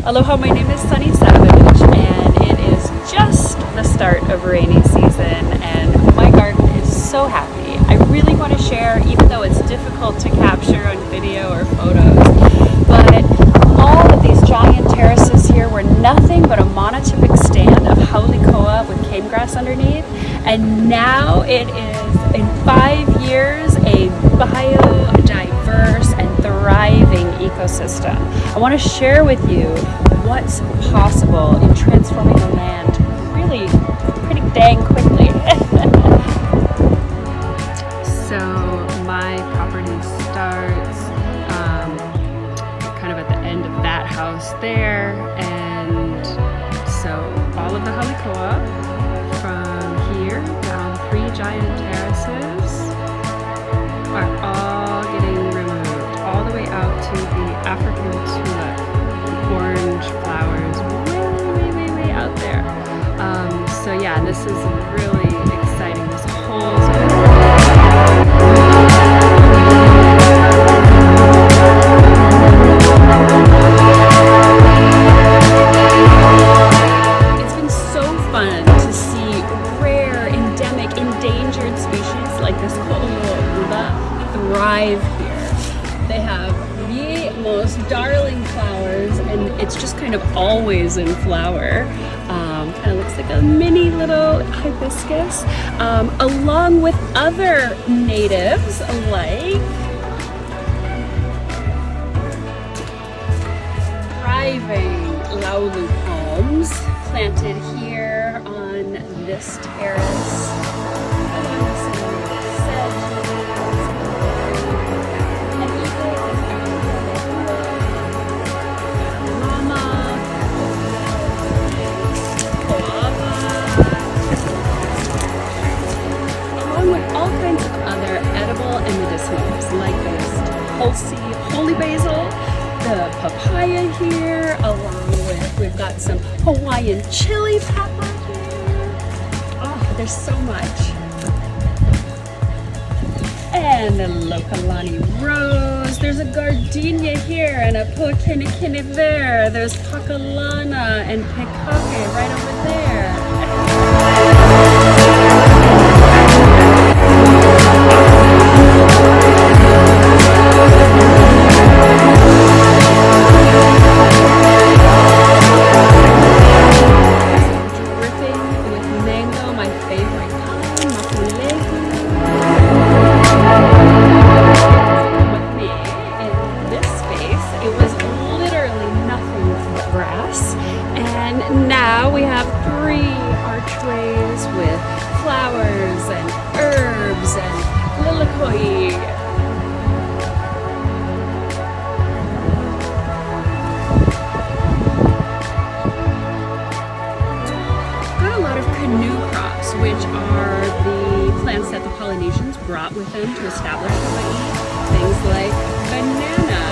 Aloha, my name is Sunny Savage, and it is just the start of rainy season, and my garden is so happy. I really want to share, even though it's difficult to capture on video or photos, but all of these giant terraces here were nothing but a monotypic stand of haole with cane grass underneath, and now it is, in 5 years, a biodiverse and thriving ecosystem. I want to share with you what's possible in transforming the land really pretty dang quickly. So my property starts kind of at the end of that house there, and so all of the haole from here down 3 giant terraces are all getting removed, all the way out to the African tulip, the orange flowers way out there. So yeah, this is really exciting. This whole it's been so fun to see rare, endemic, endangered species like this haole thrive here. They have the most darling flowers, and it's just kind of always in flower. Kind of looks like a mini little hibiscus, along with other natives like thriving laulu palms planted here on this terrace. All kinds of other edible and medicinals like this holy basil, the papaya here, along with, we've got some Hawaiian chili pepper here. Oh, there's so much. And the Lokalani rose. There's a gardenia here and a puakinakini there. There's pakalana and pikake right over there. Now we have 3 archways with flowers and herbs and lilikoi. Got a lot of canoe crops, which are the plants that the Polynesians brought with them to establish Hawaii. Things like banana